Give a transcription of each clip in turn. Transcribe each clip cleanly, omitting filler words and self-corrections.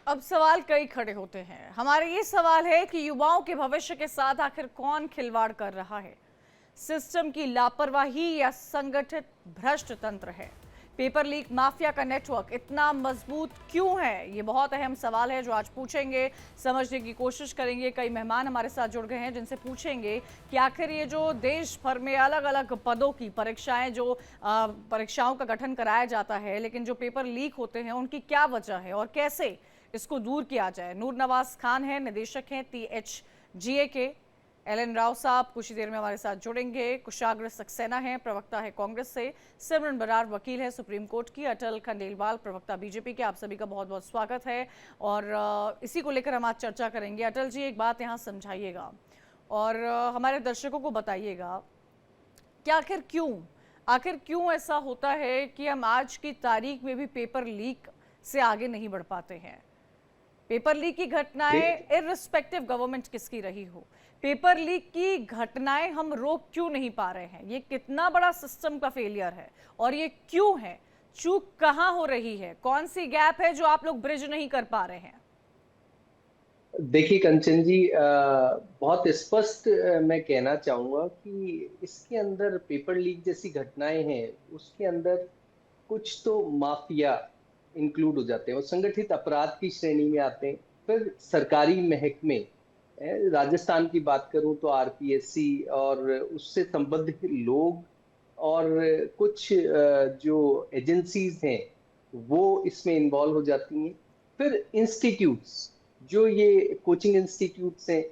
अब सवाल कई खड़े होते हैं। हमारे ये सवाल है कि युवाओं के भविष्य के साथ आखिर कौन खिलवाड़ कर रहा है? सिस्टम की लापरवाही या संगठित भ्रष्ट तंत्र है? पेपर लीक माफिया का नेटवर्क इतना मजबूत क्यों है? ये बहुत अहम सवाल है जो आज पूछेंगे, समझने की कोशिश करेंगे। कई मेहमान हमारे साथ जुड़ गए हैं जिनसे पूछेंगे कि आखिर ये जो देश भर में अलग अलग पदों की परीक्षाएं जो परीक्षाओं का गठन कराया जाता है, लेकिन जो पेपर लीक होते हैं उनकी क्या वजह है और कैसे इसको दूर किया जाए। नूर नवाज खान है, निदेशक हैं THGA के। एलन राव साहब कुछ ही देर में हमारे साथ जुड़ेंगे। कुशाग्र सक्सेना है, प्रवक्ता है कांग्रेस से। सिमरन बरार वकील है सुप्रीम कोर्ट की। अटल खंडेलवाल प्रवक्ता बीजेपी के। आप सभी का बहुत बहुत स्वागत है और इसी को लेकर हम आज चर्चा करेंगे। अटल जी, एक बात यहाँ समझाइएगा और हमारे दर्शकों को बताइएगा कि आखिर क्यों ऐसा होता है कि हम आज की तारीख में भी पेपर लीक से आगे नहीं बढ़ पाते हैं। पेपर लीक की घटनाएं इररिस्पेक्टिव गवर्नमेंट किसकी रही हो, पेपर लीक की घटनाएं हम रोक क्यों नहीं पा रहे हैं? ये कितना बड़ा सिस्टम का फेलियर है और ये क्यों है? चूक कहां हो रही है? कौन सी गैप है जो आप लोग ब्रिज नहीं कर पा रहे हैं? देखिए कंचन जी, बहुत स्पष्ट मैं कहना चाहूंगा कि इसके अंदर पेपर लीक जैसी घटनाएं हैं, उसके अंदर कुछ तो माफिया इंक्लूड हो जाते हैं और संगठित अपराध की श्रेणी में आते हैं। फिर सरकारी महकमे, राजस्थान की बात करूं तो RPSC और उससे संबंधित लोग और कुछ जो एजेंसीज हैं वो इसमें इन्वॉल्व हो जाती हैं। फिर इंस्टीट्यूट्स, जो ये कोचिंग इंस्टीट्यूट्स हैं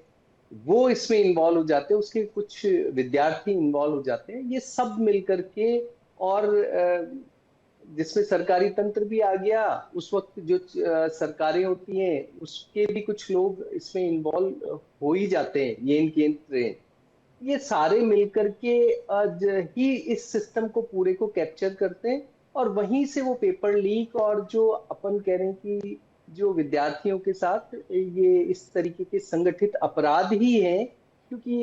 वो इसमें इन्वॉल्व हो जाते हैं, उसके कुछ विद्यार्थी इन्वॉल्व हो जाते हैं। ये सब मिलकर के और जिसमें सरकारी तंत्र भी आ गया, उस वक्त जो सरकारें होती हैं उसके भी कुछ लोग इसमें इन्वॉल्व हो ही जाते हैं, ये इन केंद्र। ये सारे मिलकर के आज ही इस सिस्टम को पूरे को कैप्चर करते हैं और वहीं से वो पेपर लीक और जो अपन कह रहे हैं कि जो विद्यार्थियों के साथ ये इस तरीके के संगठित अपराध ही हैं। क्योंकि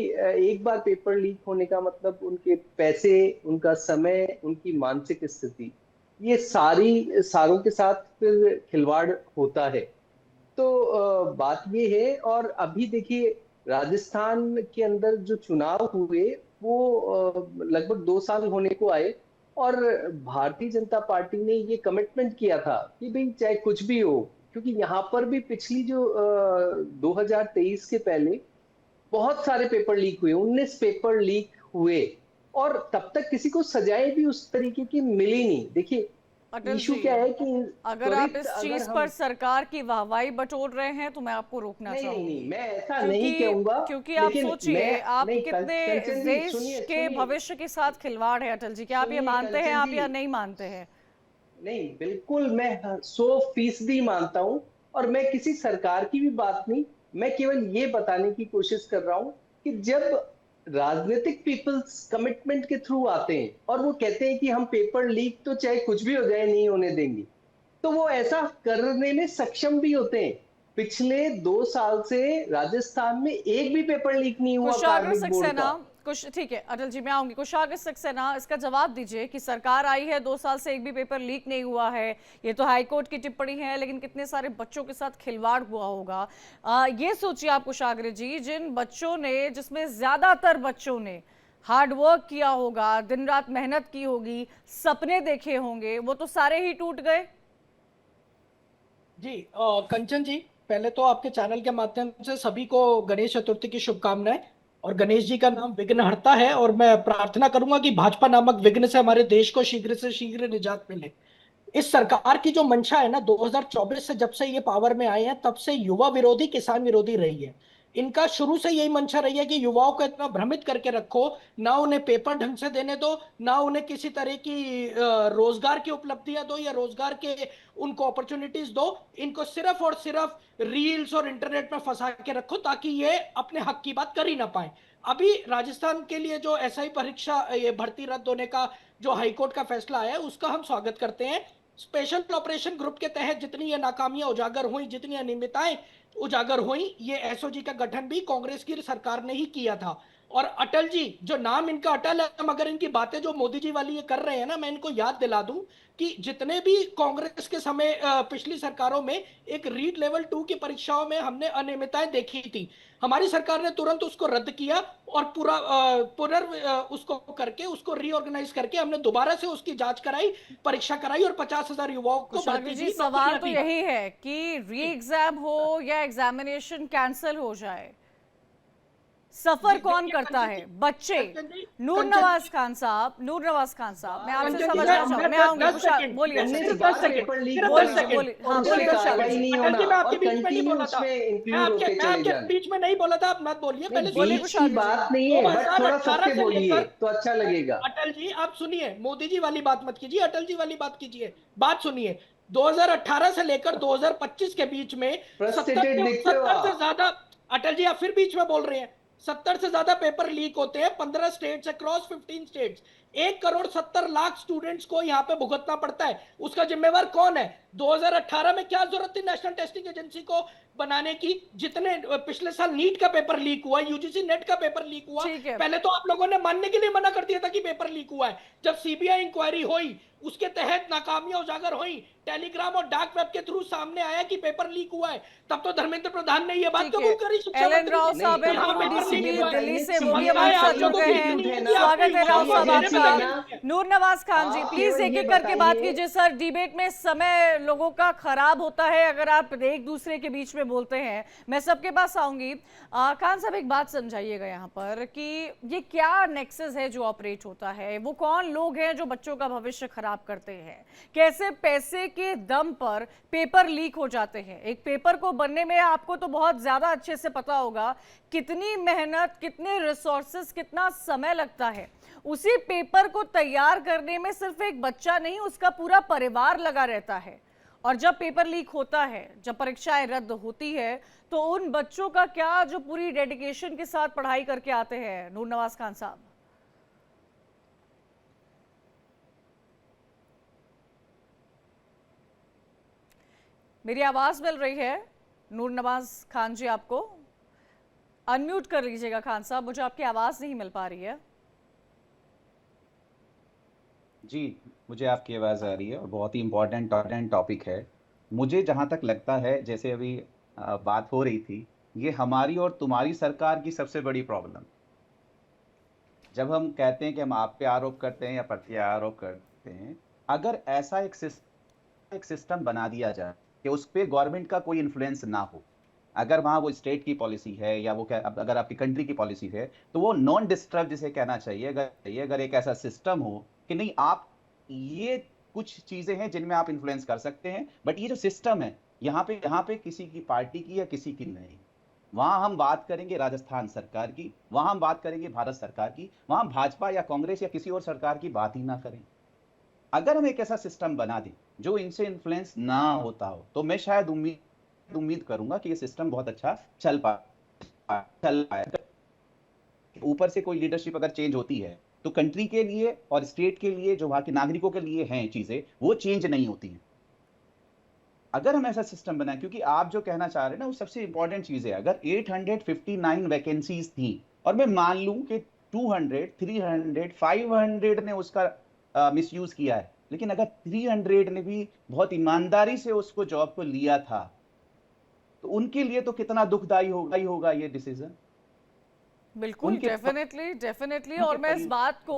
एक बार पेपर लीक होने का मतलब उनके पैसे, उनका समय, उनकी मानसिक स्थिति, ये सारी सारों के साथ फिर खिलवाड़ होता है। तो बात ये है। और अभी देखिए, राजस्थान के अंदर जो चुनाव हुए वो लगभग 2 साल होने को आए और भारतीय जनता पार्टी ने ये कमिटमेंट किया था कि भाई चाहे कुछ भी हो, क्योंकि यहाँ पर भी पिछली जो 2023 के पहले बहुत सारे पेपर लीक हुए, 19 पेपर लीक हुए और तब तक किसी को सजाएं भी उस तरीके की मिली नहीं। देखिए, अटल इशू जी, क्या है कि अगर आप त्वरित इस अगर चीज पर हम, सरकार की वाहवाही बटोर रहे हैं तो मैं आपको रोकना नहीं नहीं नहीं, चाहूंगी। मैं ऐसा नहीं क्योंकि कहूंगा। क्योंकि आप लेकिन मैं, सोचिए, आप नहीं कितने कंचन जी देश सुनिए के सुनिए भविष्य के साथ खिलवाड़ है। अटल जी, क्या आप ये सुनिए मानते हैं, कंचन आप जी, या नहीं मानते हैं? नहीं बिल्कुल मैं 100% मानता हूं। और मैं किसी सरकार की भी बात नहीं, मैं केवल ये बताने की कोशिश कर रहा हूं कि जब राजनीतिक पीपल्स कमिटमेंट के थ्रू आते हैं और वो कहते हैं कि हम पेपर लीक तो चाहे कुछ भी हो जाए नहीं होने देंगे, तो वो ऐसा करने में सक्षम भी होते हैं। पिछले 2 साल से राजस्थान में एक भी पेपर लीक नहीं हुआ कुशाग्र कार्मिक बोर्ड सक्सेना, का। कुछ ठीक है अटल जी, मैं आऊंगी। कुशाग्र सक्सेना, इसका जवाब दीजिए कि सरकार आई है, 2 साल से एक भी पेपर लीक नहीं हुआ है। ये तो हाईकोर्ट की टिप्पणी है, लेकिन कितने सारे बच्चों के साथ खिलवाड़ हुआ होगा। ये सोचिए आप कुशाग्र जी, जिन बच्चों ने, जिसमें ज्यादातर बच्चों ने हार्ड वर्क किया होगा, दिन रात मेहनत की होगी, सपने देखे होंगे, वो तो सारे ही टूट गए। जी कंचन जी, पहले तो आपके चैनल के माध्यम से सभी को गणेश चतुर्थी की शुभकामनाएं। और गणेश जी का नाम विघ्नहर्ता है और मैं प्रार्थना करूंगा कि भाजपा नामक विघ्न से हमारे देश को शीघ्र से शीघ्र निजात मिले। इस सरकार की जो मंशा है ना, 2024 से जब से ये पावर में आए हैं तब से युवा विरोधी, किसान विरोधी रही है। इनका शुरू से यही मंशा रही है कि युवाओं को इतना भ्रमित करके रखो, ना उन्हें पेपर ढंग से देने दो, ना उन्हें किसी तरह की रोजगार की उपलब्धियां दो या रोजगार के उनको अपॉर्चुनिटीज दो। इनको सिर्फ और सिर्फ रील्स और इंटरनेट में फंसा के रखो ताकि ये अपने हक की बात कर ही ना पाए। अभी राजस्थान के लिए जो SI परीक्षा, ये भर्ती रद्द होने का जो हाईकोर्ट का फैसला आया है उसका हम स्वागत करते हैं। स्पेशल ऑपरेशन ग्रुप के तहत जितनी ये नाकामियां उजागर हुई, जितनी अनियमितताएं उजागर हुई, ये SOG का गठन भी कांग्रेस की सरकार ने ही किया था। और अटल जी, जो नाम इनका अटल है, मगर इनकी बातें जो मोदी जी वाली ये कर रहे हैं ना, मैं इनको याद दिला दूं कि जितने भी कांग्रेस के समय पिछली सरकारों में एक रीट लेवल 2 की परीक्षाओं में हमने अनियमितताएं देखी थी, हमारी सरकार ने तुरंत उसको रद्द किया और पूरा उसको करके उसको रीऑर्गेनाइज करके हमने दोबारा से उसकी जांच कराई, परीक्षा कराई और 50,000 युवाओं को कुशाग्र भर्ती जी, दी, सवाल नौकरियां तो दी। यही है कि री एग्जाम हो या एग्जामिनेशन कैंसिल हो जाए, सफर जी कौन देखिए करता है? बच्चे। कंचन जी, नूर कंचन नवाज जी, खान साहब, नूर नवाज खान साहब, मैं आपसे कंचन जी, समझना चाहूँ, मैं आऊंगी। 10 कुशा सेकंड, बोलिए, करने अच्छा के जी, 10 बाद सेकंड, पेपर लीक सिर्फ हो 10 बोलिए जाए सेकंड, बोलिए, और हाँ उसकी बोलिए सिर्फ 10 कुशाग्र कार्रवाई सेकंड। जी, नहीं अटल होना जी, मैं और आपके बीच में नहीं बोला कंटिन्यूस था। में मैं इंक्लूड आपके होते मैं चले आपके जाना। बीच में नहीं बोला था, आप मत बोलिए, नहीं पहले बोलिए सुनिए। बीच की कुशाग्र जी। बात नहीं है, बट थोड़ा 2018 सबके से बोलिए लेकर, तो अच्छा लगेगा। अटल जी आप सुनिए, मोदी जी वाली बात मत कीजिए, अटल जी वाली बात कीजिए। बात सुनिए, 2018 से लेकर 2025 के बीच में 70 फ्रस्ट्रेटेड से दिखते हो 70 से आप। ज्यादा, अटल जी आप फिर बीच में बोल रहे हैं, 70 से ज्यादा पेपर लीक होते हैं 15 स्टेट्स अक्रॉस 15 स्टेट्स। 1,70,00,000 स्टूडेंट्स को यहां पे भुगतना पड़ता है। उसका जिम्मेवार कौन है? 2018 में क्या जरूरत थी नेशनल टेस्टिंग एजेंसी को बनाने की? जितने पिछले साल नीट का पेपर लीक हुआ, यूजीसी नेट का पेपर लीक हुआ, ठीक है, पहले तो आप लोगों ने मानने के लिए मना कर दिया था कि पेपर लीक हुआ है। जब सीबीआई इंक्वायरी हुई, उसके तहत नाकामियां उजागर हुई, टेलीग्राम और डार्क वेब के थ्रू सामने आया कि पेपर लीक हुआ है, तब तो धर्मेंद्र प्रधान ने यह बात ठीक है। कबूल करी, शिक्षा एल एन मंत्री राव जी, नहीं साहब है, कि हाँ पूर्व आप पेपर लीक ये डीसीपी हुआ है। दिल्ली बताइए, से, वो भी पता हमारे है सीबीआई आप साथ सही लोगों जुड़ को गए कि इंक्लूड इतनी है हैं। ना? हिंदी आपके स्वागत है युवाओं राव को ये साहब अंधेरे में झूठी है लगी ना? हुई है। आपका। नूर नवाज खान जी, आप प्लीज केवल एक ये एक करके बात बताइए। कीजिए सर। डिबेट में समय लोगों का खराब होता है अगर आप एक दूसरे के बीच में बोलते हैं। मैं सबके पास आऊंगी। खान साहब, एक बात समझाइएगा यहाँ पर कि ये क्या नेक्सस है जो ऑपरेट होता है, वो कौन लोग हैं जो बच्चों का भविष्य खराब करते हैं, कैसे पैसे के दम पर पेपर लीक हो जाते हैं। एक पेपर को बनने में आपको तो बहुत ज्यादा अच्छे से पता होगा कितनी मेहनत, कितने रिसोर्सेस, कितना समय लगता है। उसी पेपर को तैयार करने में सिर्फ एक बच्चा नहीं, उसका पूरा परिवार लगा रहता है। और जब पेपर लीक होता है, जब परीक्षाएं रद्द होती है, तो उन बच्चों का क्या जो पूरी डेडिकेशन के साथ पढ़ाई करके आते हैं। नूर नवाज खान साहब, मेरी आवाज मिल रही है? नूर नवाज खान जी, आपको अनम्यूट कर लीजिएगा। खान साहब, मुझे आपकी आवाज नहीं मिल पा रही है। जी, मुझे आपकी आवाज़ आ रही है और बहुत ही इम्पोर्टेंट टॉपिक है। मुझे जहाँ तक लगता है, जैसे अभी बात हो रही थी, ये हमारी और तुम्हारी सरकार की सबसे बड़ी प्रॉब्लम। जब हम कहते हैं कि हम आप पे आरोप करते हैं या प्रत्यारोप करते हैं, अगर ऐसा एक सिस्टम बना दिया जाए कि उस पर गवर्नमेंट का कोई इन्फ्लुएंस ना हो, अगर वहाँ वो स्टेट की पॉलिसी है या वो अगर आपकी कंट्री की पॉलिसी है, तो वो नॉन डिस्टर्ब जिसे कहना चाहिए, अगर एक ऐसा सिस्टम हो कि नहीं, आप ये कुछ चीजें हैं जिनमें आप इन्फ्लुएंस कर सकते हैं, बट ये जो सिस्टम है यहाँ पे किसी की पार्टी की या किसी की नहीं। वहां हम बात करेंगे राजस्थान सरकार की, वहां हम बात करेंगे भारत सरकार की, वहां भाजपा या कांग्रेस या किसी और सरकार की बात ही ना करें। अगर हम एक ऐसा सिस्टम बना दें जो इनसे इन्फ्लुएंस ना होता हो, तो मैं शायद उम्मीद करूंगा कि ये सिस्टम बहुत अच्छा चल पाए। ऊपर से कोई लीडरशिप अगर चेंज होती है, तो कंट्री के लिए और स्टेट के लिए, जो वहां के नागरिकों के लिए हैं चीजें, वो चेंज नहीं होती हैं। अगर हम ऐसा सिस्टम बनाए, क्योंकि आप जो कहना चाह रहे हैं ना, वो सबसे इंपॉर्टेंट चीज है। अगर 859 वैकेंसीज थी और मैं मान लूं कि 200, 300, 500 ने उसका मिसयूज किया है, लेकिन अगर 300 ने भी बहुत ईमानदारी से उसको जॉब को लिया था, तो उनके लिए तो कितना दुखदाई होगा ये डिसीजन। बिल्कुल, डेफिनेटली। और मैं इस बात को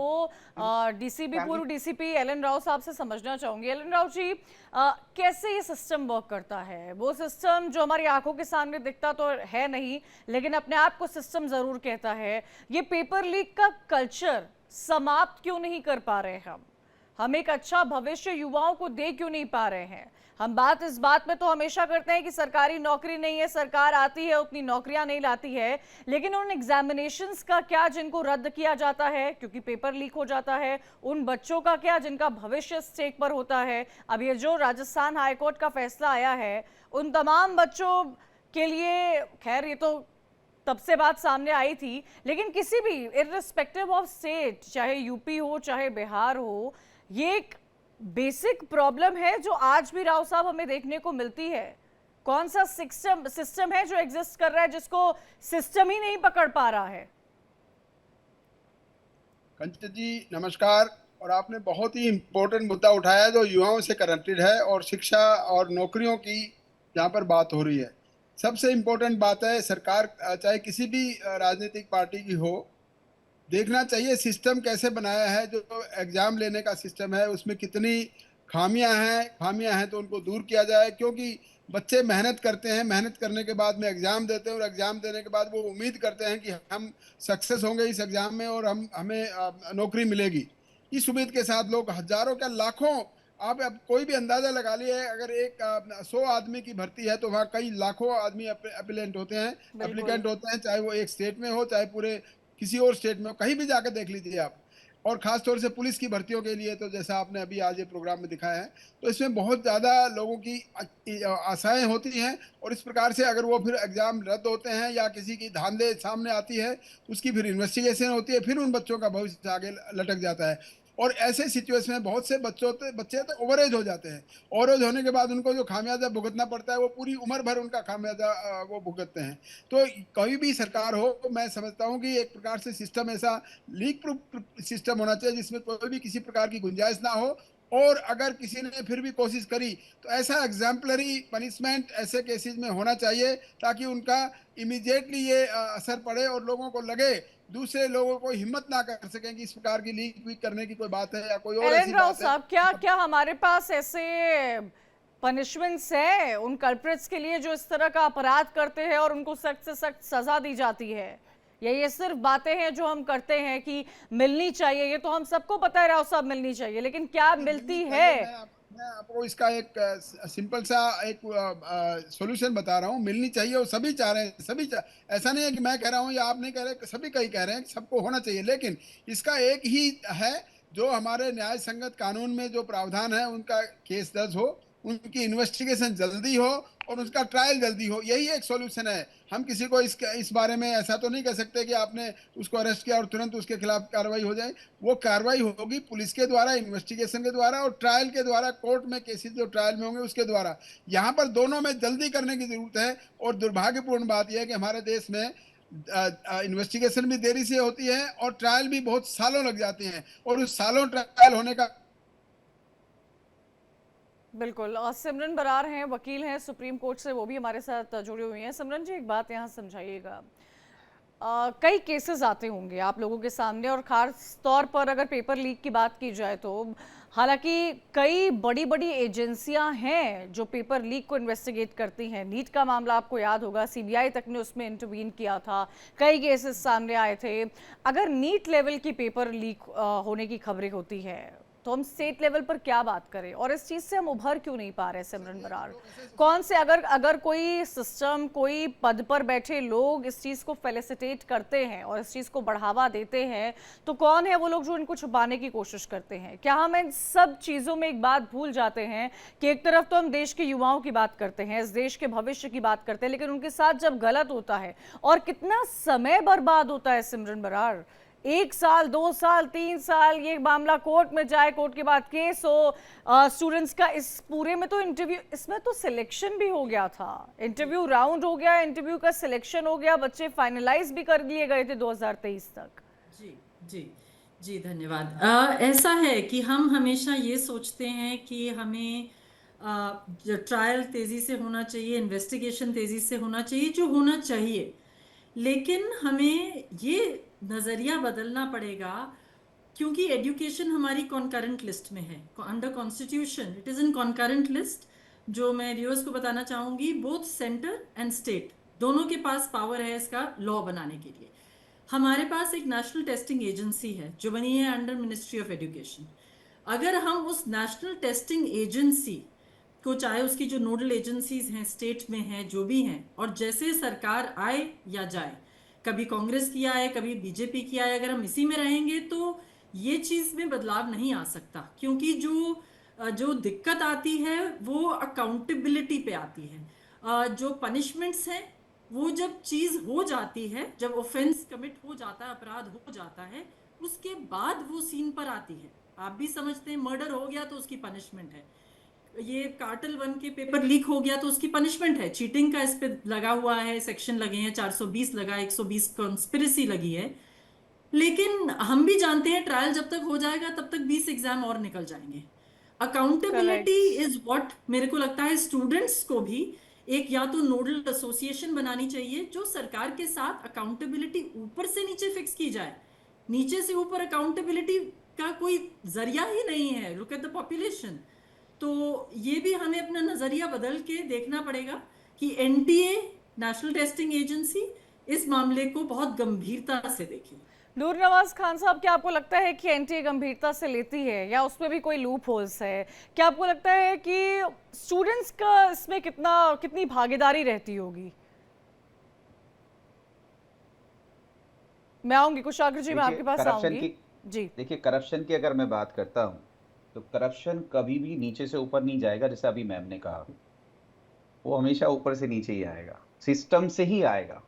डीसीपी, पूर्व डीसीपी एल एन राव साहब से समझना चाहूंगी। एल एन राव जी, कैसे ये सिस्टम वर्क करता है? वो सिस्टम जो हमारी आंखों के सामने दिखता तो है नहीं, लेकिन अपने आप को सिस्टम जरूर कहता है। ये पेपर लीक का कल्चर समाप्त क्यों नहीं कर पा रहे हम एक अच्छा भविष्य युवाओं को दे क्यों नहीं पा रहे हैं? हम बात इस बात में तो हमेशा करते हैं कि सरकारी नौकरी नहीं है, सरकार आती है उतनी नौकरियां नहीं लाती है, लेकिन उन एग्जामिनेशंस का क्या जिनको रद्द किया जाता है क्योंकि पेपर लीक हो जाता है? उन बच्चों का क्या जिनका भविष्य स्टेक पर होता है? अब ये जो राजस्थान हाईकोर्ट का फैसला आया है, उन तमाम बच्चों के लिए, खैर ये तो तब से बात सामने आई थी, लेकिन किसी भी इर्रिस्पेक्टिव ऑफ स्टेट, चाहे यूपी हो चाहे बिहार हो, ये एक बेसिक प्रॉब्लम है जो आज भी राव साहब हमें देखने को मिलती है। कौन सा सिस्टम है जो एग्जिस्ट कर रहा है जिसको सिस्टम ही नहीं पकड़ पा रहा है? कंचन जी नमस्कार। और आपने बहुत ही इम्पोर्टेंट मुद्दा उठाया जो युवाओं से कनेक्टेड है और शिक्षा और नौकरियों की यहाँ पर बात हो रही है। सबसे इम्पोर्टेंट बात है, सरकार चाहे किसी भी राजनीतिक पार्टी की हो, देखना चाहिए सिस्टम कैसे बनाया है। जो एग्जाम लेने का सिस्टम है उसमें कितनी खामियां हैं तो उनको दूर किया जाए, क्योंकि बच्चे मेहनत करते हैं, मेहनत करने के बाद में एग्जाम देते हैं और एग्जाम देने के बाद वो उम्मीद करते हैं कि हम सक्सेस होंगे इस एग्जाम में और हम हमें नौकरी मिलेगी। इस उम्मीद के साथ लोग हजारों क्या लाखों, आप अब कोई भी अंदाजा लगा लिए, अगर एक 100 आदमी की भर्ती है तो वहाँ कई लाखों आदमी अप्लीकेंट होते हैं, बिल्कुल। चाहे वो एक स्टेट में हो चाहे पूरे किसी और स्टेट में हो, कहीं भी जाकर देख लीजिए आप। और खास तौर से पुलिस की भर्तियों के लिए तो जैसा आपने अभी आज ये प्रोग्राम में दिखाया है, तो इसमें बहुत ज़्यादा लोगों की आशाएं होती हैं। और इस प्रकार से अगर वो फिर एग्जाम रद्द होते हैं या किसी की धांधली सामने आती है तो उसकी फिर इन्वेस्टिगेशन होती है, फिर उन बच्चों का भविष्य आगे लटक जाता है। और ऐसे सिचुएशन में बहुत से बच्चे तो ओवरेज हो जाते हैं। ओवरेज होने के बाद उनको जो खामियाजा भुगतना पड़ता है वो पूरी उम्र भर उनका खामियाजा वो भुगतते हैं। तो कोई भी सरकार हो, मैं समझता हूँ कि एक प्रकार से सिस्टम ऐसा लीक प्रूफ सिस्टम होना चाहिए जिसमें कोई भी किसी प्रकार की गुंजाइश ना हो। और अगर किसी ने फिर भी कोशिश करी तो ऐसा एग्जाम्पलरी पनिशमेंट ऐसे केसेस में होना चाहिए ताकि उनका इमीडिएटली ये असर पड़े और लोगों को लगे, दूसरे लोगों को हिम्मत ना कर सकें कि इस प्रकार की लीक वीक करने की कोई बात है या कोई और एलन ऐसी राव बात है। साहब, क्या क्या हमारे पास ऐसे पनिशमेंट्स है उन कल्प्रिट्स के लिए जो इस तरह का अपराध करते हैं और उनको सख्त से सख्त सजा दी जाती है, या ये सिर्फ बातें हैं जो हम करते हैं कि मिलनी चाहिए? ये तो हम सबको पता है राव साहब, मिलनी चाहिए, लेकिन क्या मिलती है? मैं आपको इसका एक सिंपल सा एक सॉल्यूशन बता रहा हूँ। मिलनी चाहिए और सभी चाह रहे हैं, ऐसा नहीं है कि मैं कह रहा हूँ या आप नहीं कह रहे, सभी कई कह रहे हैं कि सबको होना चाहिए। लेकिन इसका एक ही है, जो हमारे न्याय संगत कानून में जो प्रावधान है उनका केस दर्ज हो, उनकी इन्वेस्टिगेशन जल्दी हो और उसका ट्रायल जल्दी हो, यही एक सॉल्यूशन है। हम किसी को इस बारे में ऐसा तो नहीं कह सकते कि आपने उसको अरेस्ट किया और तुरंत उसके खिलाफ कार्रवाई हो जाए। वो कार्रवाई होगी पुलिस के द्वारा, इन्वेस्टिगेशन के द्वारा और ट्रायल के द्वारा, कोर्ट में केसेस जो ट्रायल में होंगे उसके द्वारा। यहाँ पर दोनों में जल्दी करने की जरूरत है। और दुर्भाग्यपूर्ण बात यह है कि हमारे देश में इन्वेस्टिगेशन भी देरी से होती है और ट्रायल भी बहुत सालों लग जाते हैं, और उस सालों ट्रायल होने का। बिल्कुल। और सिमरन बरार हैं, वकील हैं सुप्रीम कोर्ट से, वो भी हमारे साथ जुड़ी हुई हैं। सिमरन जी, एक बात यहाँ समझाइएगा, कई केसेस आते होंगे आप लोगों के सामने, और खास तौर पर अगर पेपर लीक की बात की जाए तो हालांकि कई बड़ी बड़ी एजेंसियां हैं जो पेपर लीक को इन्वेस्टिगेट करती हैं। नीट का मामला आपको याद होगा, सीबीआई तक ने उसमें इंटरवीन किया था, कई केसेस सामने आए थे। अगर नीट लेवल की पेपर लीक होने की खबरें होती है तो हम स्टेट लेवल पर क्या बात करें, और इस चीज से हम उभर क्यों नहीं पा रहे? सिमरन बरार, कौन से अगर कोई सिस्टम, कोई पद पर बैठे लोग इस चीज को फेलिसिटेट करते हैं और इस चीज को बढ़ावा देते हैं, तो कौन है वो लोग जो इनको छुपाने की कोशिश करते हैं? क्या हम इन सब चीजों में एक बात भूल जाते हैं कि एक तरफ तो हम देश के युवाओं की बात करते हैं, इस देश के भविष्य की बात करते हैं, लेकिन उनके साथ जब गलत होता है और कितना समय बर्बाद होता है सिमरन बरार, 1 साल 2 साल 3 साल ये मामला कोर्ट में जाए, कोर्ट के बाद केस हो, स्टूडेंट्स का इस पूरे में तो इंटरव्यू, इसमें तो सिलेक्शन भी हो गया था, इंटरव्यू राउंड हो गया, इंटरव्यू का सिलेक्शन हो गया, बच्चे फाइनलाइज भी कर लिए गए थे 2023 तक। जी जी जी, धन्यवाद। ऐसा है कि हम हमेशा ये सोचते हैं कि हमें ट्रायल तेज़ी से होना चाहिए, इन्वेस्टिगेशन तेज़ी से होना चाहिए, जो होना चाहिए, लेकिन हमें ये नज़रिया बदलना पड़ेगा, क्योंकि एजुकेशन हमारी कॉन्करेंट लिस्ट में है, under constitution it is in concurrent list. जो मैं व्यूअर्स को बताना चाहूँगी, बोथ सेंटर एंड स्टेट दोनों के पास पावर है इसका लॉ बनाने के लिए। हमारे पास एक नेशनल टेस्टिंग एजेंसी है जो बनी है अंडर मिनिस्ट्री ऑफ एजुकेशन। अगर हम उस नेशनल टेस्टिंग एजेंसी को, चाहे उसकी जो नोडल एजेंसीज हैं स्टेट में हैं, जो भी हैं, और जैसे सरकार आए या जाए, कभी कांग्रेस की आए कभी बीजेपी की आए, अगर हम इसी में रहेंगे तो ये चीज़ में बदलाव नहीं आ सकता, क्योंकि जो दिक्कत आती है वो अकाउंटेबिलिटी पे आती है। जो पनिशमेंट्स हैं वो जब चीज़ हो जाती है, जब ऑफेंस कमिट हो जाता है, अपराध हो जाता है, उसके बाद वो सीन पर आती है। आप भी समझते हैं, मर्डर हो गया तो उसकी पनिशमेंट है, ये कार्टल 1 के पेपर लीक हो गया तो उसकी पनिशमेंट है, चीटिंग का इस पे लगा हुआ है, सेक्शन लगे हैं, 420 लगा, 120 कॉन्स्पिरेसी लगी है। लेकिन हम भी जानते हैं ट्रायल जब तक हो जाएगा तब तक 20 एग्जाम और निकल जाएंगे। Accountability correct. इज व्हाट मेरे को लगता है स्टूडेंट्स को भी एक या तो नोडल एसोसिएशन बनानी चाहिए जो सरकार के साथ अकाउंटेबिलिटी ऊपर से नीचे फिक्स की जाए। नीचे से ऊपर अकाउंटेबिलिटी का कोई जरिया ही नहीं है। Look at the population. तो ये भी हमें अपना नजरिया बदल के देखना पड़ेगा कि एनटीए, नेशनल टेस्टिंग एजेंसी, इस मामले को बहुत गंभीरता से देखे। नूर नवाज खान साहब, क्या आपको लगता है कि एनटीए गंभीरता से लेती है या उसमें भी कोई लूप होल्स है? क्या आपको लगता है कि स्टूडेंट्स का इसमें कितनी भागीदारी रहती होगी? मैं आऊंगी कुशाग्र जी, मैं देखिए आपके पास करप्शन आऊंगी। की जी। देखिए करप्शन की अगर मैं बात करता हूँ तो करप्शन कभी भी नीचे से ऊपर नहीं जाएगा। जैसे अभी मैम ने कहा, वो हमेशा ऊपर से नीचे ही आएगा, सिस्टम से ही आएगा।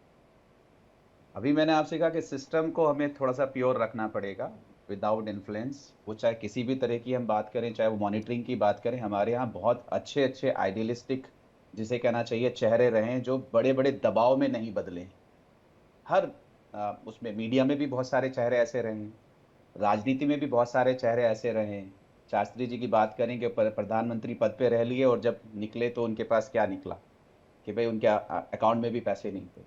अभी मैंने आपसे कहा कि सिस्टम को हमें थोड़ा सा प्योर रखना पड़ेगा, विदाउट इन्फ्लुएंस। वो चाहे किसी भी तरह की हम बात करें, चाहे वो मॉनिटरिंग की बात करें, हमारे यहाँ बहुत अच्छे अच्छे आइडियलिस्टिक, जिसे कहना चाहिए, चेहरे रहे हैं जो बड़े बड़े दबाव में नहीं बदले। हर उसमें मीडिया में भी बहुत सारे चेहरे ऐसे रहे हैं, राजनीति में भी बहुत सारे चेहरे ऐसे रहे हैं। शास्त्री जी की बात करें कि प्रधानमंत्री पद पे रह लिए और जब निकले तो उनके पास क्या निकला कि भाई उनके अकाउंट में भी पैसे नहीं थे।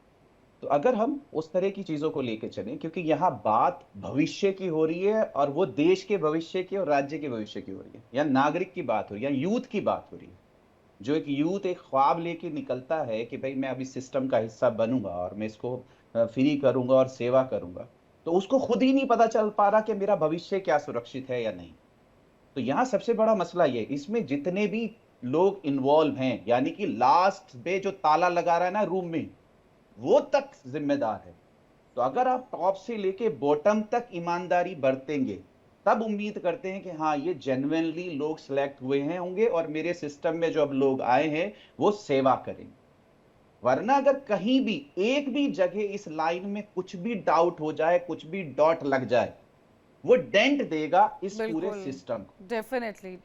तो अगर हम उस तरह की चीजों को लेके चलें, क्योंकि यहाँ बात भविष्य की हो रही है और वो देश के भविष्य की और राज्य के भविष्य की हो रही है, या नागरिक की बात हो रही है, या यूथ की बात हो रही है। जो एक यूथ एक ख्वाब लेके निकलता है कि भाई मैं अभी सिस्टम का हिस्सा बनूंगा और मैं इसको फ्री करूंगा और सेवा करूंगा, तो उसको खुद ही नहीं पता चल पा रहा कि मेरा भविष्य क्या सुरक्षित है या नहीं। तो यहाँ सबसे बड़ा मसला ये, इसमें जितने भी लोग इन्वॉल्व हैं, यानी कि लास्ट पे जो ताला लगा रहा है ना रूम में, वो तक जिम्मेदार है। तो अगर आप टॉप से लेके बॉटम तक ईमानदारी बरतेंगे, तब उम्मीद करते हैं कि हाँ ये जेन्युइनली लोग सिलेक्ट हुए हैं होंगे और मेरे सिस्टम में जो अब लोग आए हैं वो सेवा करेंगे। वरना अगर कहीं भी एक भी जगह इस लाइन में कुछ भी डाउट हो जाए, कुछ भी डॉट लग जाए, वो डेंट देगा इस पूरे बिल्कुल, सिस्टम को। डेफिनेटली।